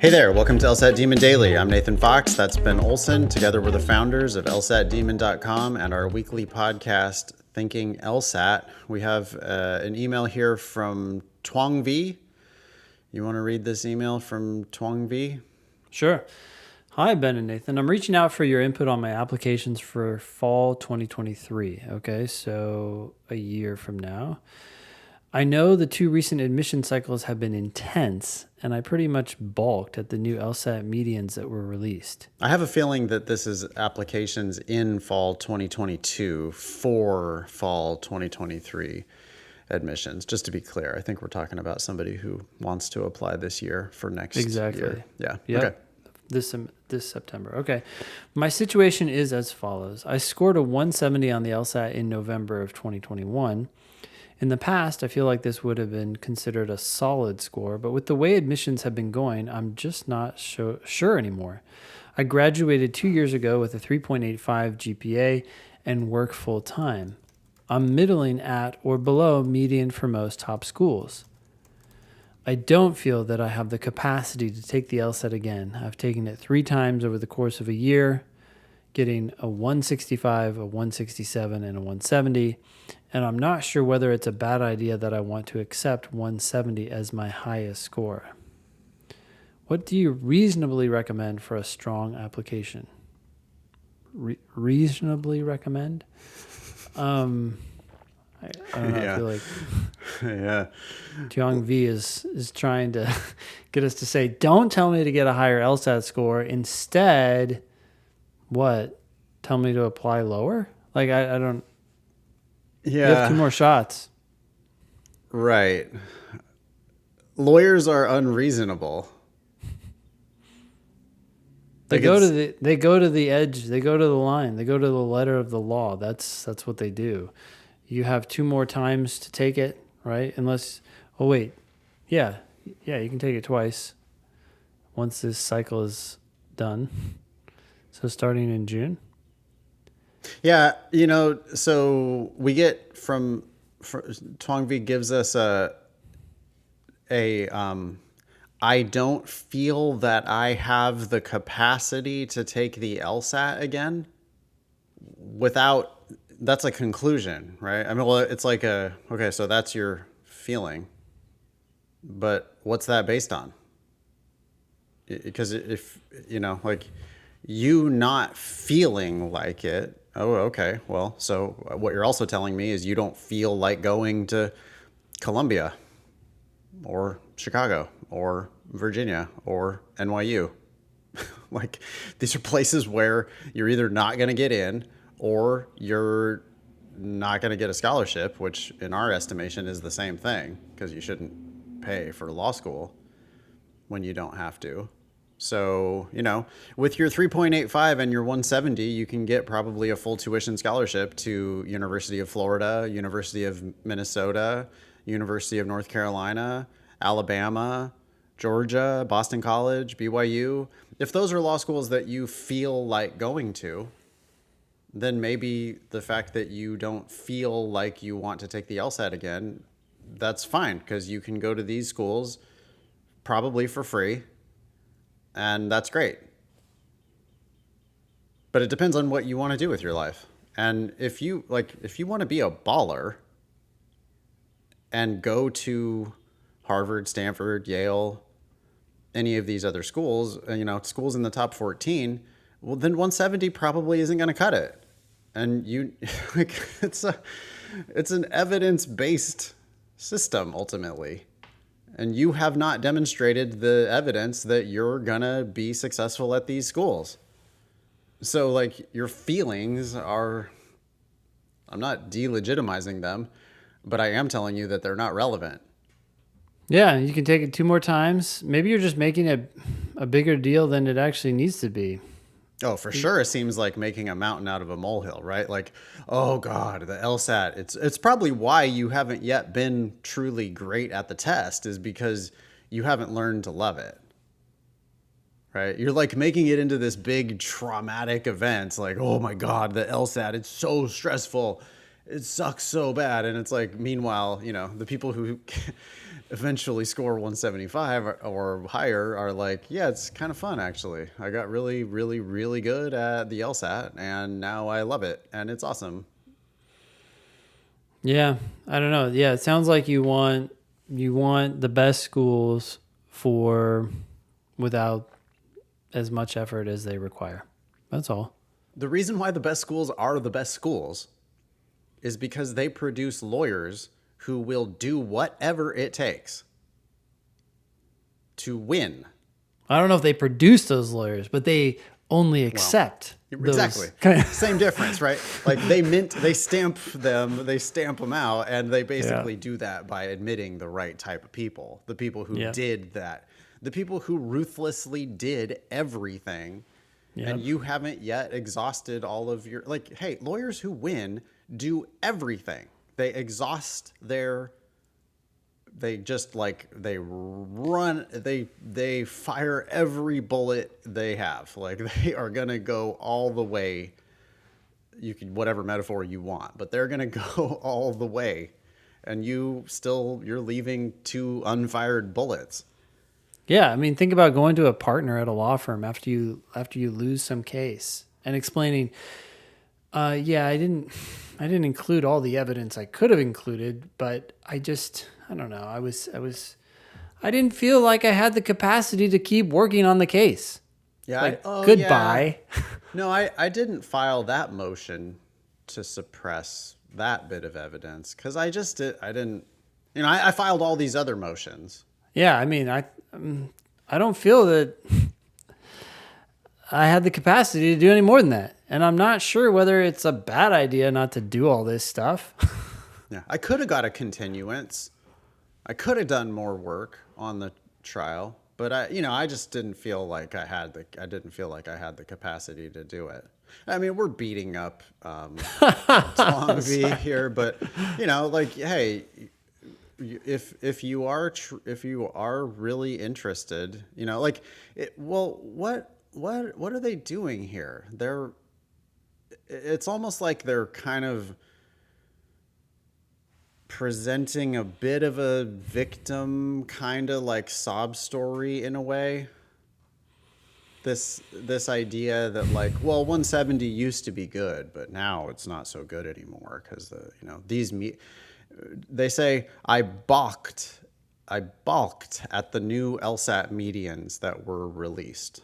Hey there, welcome to LSAT Demon Daily. I'm Nathan Fox, that's Ben Olson. Together we're the founders of LSATDemon.com and our weekly podcast, Thinking LSAT. We have an email here from Tuong-Vi. You want to read this email from Tuong-Vi? Sure. Hi, Ben and Nathan. I'm reaching out for your input on my applications for fall 2023. Okay, so a year from now. I know the two recent admission cycles have been intense, and I pretty much balked at the new LSAT medians that were released. I have a feeling that this is applications in fall 2022 for fall 2023 admissions. Just to be clear, I think we're talking about somebody who wants to apply this year for next year. Yeah. Yep. Okay. This September. Okay. My situation is as follows. I scored a 170 on the LSAT in November of 2021. In the past, I feel like this would have been considered a solid score, but with the way admissions have been going, I'm just not sure anymore. I graduated 2 years ago with a 3.85 GPA and work full time. I'm middling at or below median for most top schools. I don't feel that I have the capacity to take the LSAT again. I've taken it 3 times over the course of a year, getting a 165, a 167, and a 170, and I'm not sure whether it's a bad idea that I want to accept 170 as my highest score. What do you reasonably recommend for a strong application? Reasonably recommend? I don't know. Yeah. I feel like Yeah. Tuong-Vi is trying to get us to say, don't tell me to get a higher LSAT score. Instead, what? Tell me to apply lower? Like, I don't... Yeah. You have 2 more shots. Right. Lawyers are unreasonable. They go to the edge. They go to the line. They go to the letter of the law. That's what they do. You have 2 more times to take it, right? Unless, oh wait, yeah, you can take it twice. Once this cycle is done. So starting in June. Yeah, so we get from Tuong-Vi gives us I don't feel that I have the capacity to take the LSAT again that's a conclusion, right? I mean, well, it's like okay, so that's your feeling, but what's that based on? Because if, like you not feeling like it, oh, okay, well, so what you're also telling me is you don't feel like going to Columbia or Chicago or Virginia or NYU. Like, these are places where you're either not going to get in or you're not going to get a scholarship, which in our estimation is the same thing, because you shouldn't pay for law school when you don't have to. So, with your 3.85 and your 170, you can get probably a full tuition scholarship to University of Florida, University of Minnesota, University of North Carolina, Alabama, Georgia, Boston College, BYU. If those are law schools that you feel like going to, then maybe the fact that you don't feel like you want to take the LSAT again, that's fine, because you can go to these schools probably for free. And that's great. But it depends on what you want to do with your life. And if you want to be a baller and go to Harvard, Stanford, Yale, any of these other schools, schools in the top 14, well, then 170 probably isn't going to cut it. And it's an evidence-based system ultimately. And you have not demonstrated the evidence that you're going to be successful at these schools. So, your feelings are, I'm not delegitimizing them, but I am telling you that they're not relevant. Yeah, you can take it 2 more times. Maybe you're just making it a bigger deal than it actually needs to be. Oh, for sure. It seems like making a mountain out of a molehill, right? Like, oh God, the LSAT. It's probably why you haven't yet been truly great at the test, is because you haven't learned to love it, right? You're making it into this big traumatic event. Like, oh my God, the LSAT, it's so stressful. it sucks so bad. And it's like, meanwhile, you know, the people who eventually score 175 or higher are like, yeah, it's kind of fun, actually. I got really, really, really good at the LSAT, and now I love it, and it's awesome. Yeah, I don't know. Yeah, it sounds like you want the best schools for without as much effort as they require. That's all. The reason why the best schools are the best schools is because they produce lawyers who will do whatever it takes to win. I don't know if they produce those lawyers, but they only accept those. Exactly. Same difference, right? Like they stamp them out, and they basically do that by admitting the right type of people, the people who did that, the people who ruthlessly did everything. And you haven't yet exhausted all of your, like, hey, lawyers who win do everything. They exhaust they just like, they fire every bullet they have. Like, they are going to go all the way. You can, whatever metaphor you want, but they're going to go all the way. And you're leaving 2 unfired bullets. Yeah, I mean, think about going to a partner at a law firm after you lose some case and explaining, I didn't include all the evidence I could have included, but I don't know. I didn't feel like I had the capacity to keep working on the case. Yeah. Like, goodbye. Yeah. No, I didn't file that motion to suppress that bit of evidence because I didn't, you know, I filed all these other motions. Yeah, I mean, I don't feel that I had the capacity to do any more than that. And I'm not sure whether it's a bad idea not to do all this stuff. Yeah, I could have got a continuance. I could have done more work on the trial, but I just didn't feel like I had the capacity to do it. I mean, we're beating up Tuong-Vi here, but like, hey, if you are really interested, like, what are they doing here? It's almost like they're kind of presenting a bit of a victim kind of like sob story in a way. This idea that, like, well, 170 used to be good, but now it's not so good anymore because they say I balked at the new LSAT medians that were released.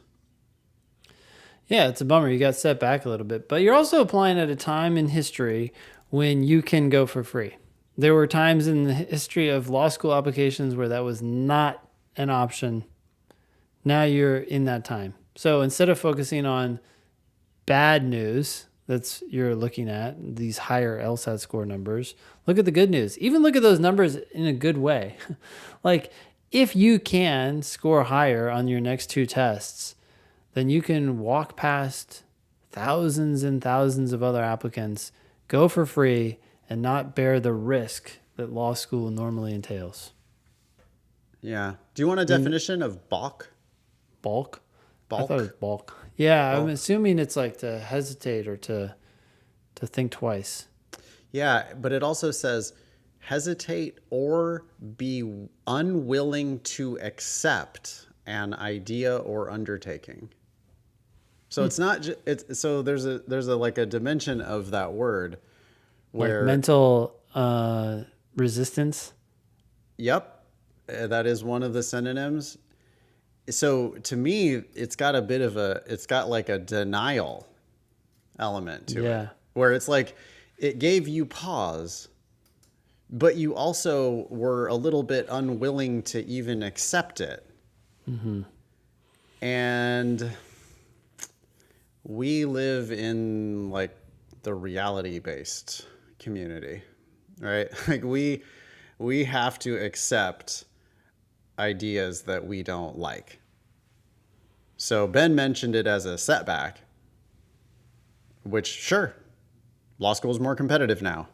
Yeah, it's a bummer. You got set back a little bit, but you're also applying at a time in history when you can go for free. There were times in the history of law school applications where that was not an option. Now you're in that time. So instead of focusing on bad news you're looking at, these higher LSAT score numbers, look at the good news. Even look at those numbers in a good way. Like, if you can score higher on your next 2 tests, then you can walk past thousands and thousands of other applicants, go for free, and not bear the risk that law school normally entails. Yeah. Do you want a definition of balk? Balk? Balk? I thought it was balk. Yeah, balk. I'm assuming it's like to hesitate or to think twice. Yeah, but it also says hesitate or be unwilling to accept an idea or undertaking. So it's not so there's a like a dimension of that word where, like mental resistance. Yep, that is one of the synonyms. So to me, it's got like a denial element to it, where it's like it gave you pause, but you also were a little bit unwilling to even accept it. Mm-hmm. And we live in like the reality-based community, right? Like we have to accept ideas that we don't like. So Ben mentioned it as a setback, which, sure, law school is more competitive now.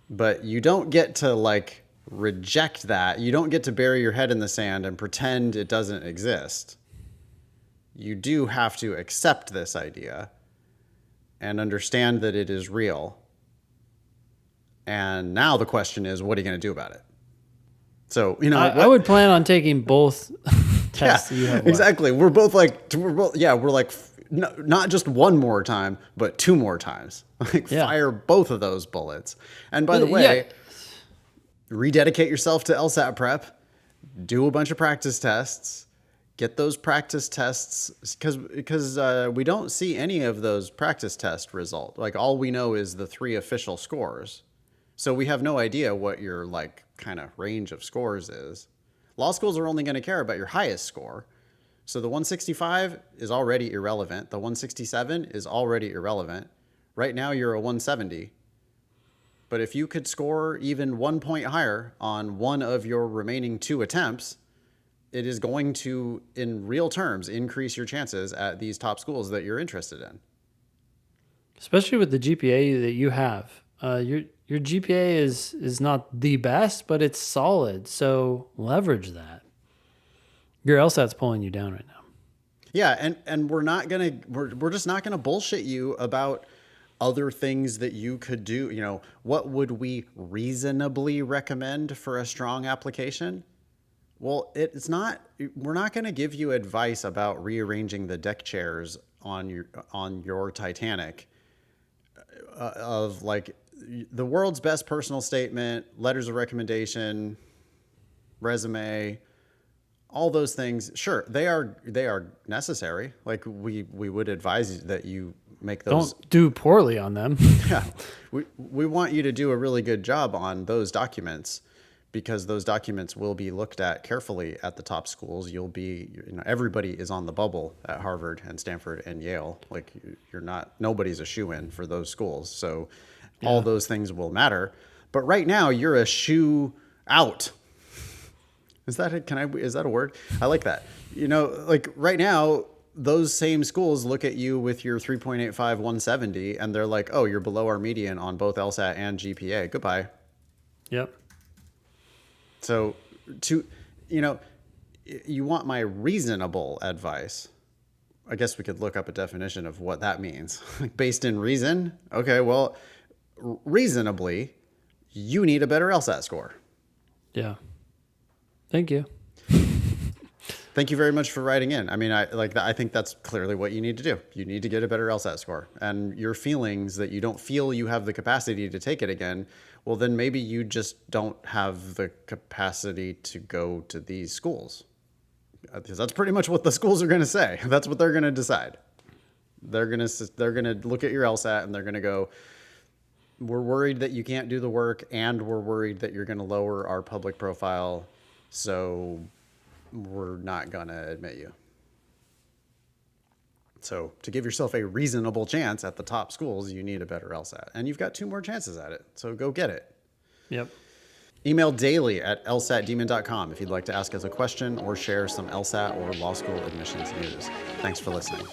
But you don't get to like reject that. You don't get to bury your head in the sand and pretend it doesn't exist. You do have to accept this idea and understand that it is real And now the question is, what are you going to do about it? So, I would plan on taking both tests that you have left. exactly. We're like, not just one more time, but two more times. Like, fire both of those bullets. And by the way, rededicate yourself to LSAT prep, do a bunch of practice tests, get those practice tests, because we don't see any of those practice test result. Like, all we know is the 3 official scores. So we have no idea what your like kind of range of scores is. Law schools are only going to care about your highest score. So the 165 is already irrelevant. The 167 is already irrelevant. Right now you're a 170. But if you could score even 1 point higher on one of your remaining 2 attempts, it is going to, in real terms, increase your chances at these top schools that you're interested in. Especially with the GPA that you have. Your GPA is not the best, but it's solid. So leverage that. Your LSAT's pulling you down right now. Yeah, and we're just not gonna bullshit you about other things that you could do. What would we reasonably recommend for a strong application? Well, we're not going to give you advice about rearranging the deck chairs on your Titanic of like the world's best personal statement, letters of recommendation, resume, all those things. Sure, they are necessary. Like we would advise that you make those. Don't do poorly on them. Yeah, we want you to do a really good job on those documents, because those documents will be looked at carefully at the top schools. Everybody is on the bubble at Harvard and Stanford and Yale. Like nobody's a shoo-in for those schools. So all those things will matter. But right now you're a shoe out. Is that a word? I like that. Like right now, those same schools look at you with your 3.85 170 and they're like, oh, you're below our median on both LSAT and GPA. Goodbye. Yep. So you want my reasonable advice. I guess we could look up a definition of what that means. Based in reason. Okay, well, reasonably, you need a better LSAT score. Yeah. Thank you. Thank you very much for writing in. I mean, I think that's clearly what you need to do. You need to get a better LSAT score. And your feelings that you don't feel you have the capacity to take it again, well, then maybe you just don't have the capacity to go to these schools. Because that's pretty much what the schools are going to say. That's what they're going to decide. They're going to look at your LSAT and they're going to go, we're worried that you can't do the work, and we're worried that you're going to lower our public profile, so we're not going to admit you. So to give yourself a reasonable chance at the top schools, you need a better LSAT. And you've got 2 more chances at it, so go get it. Yep. Email daily@lsatdemon.com if you'd like to ask us a question or share some LSAT or law school admissions news. Thanks for listening.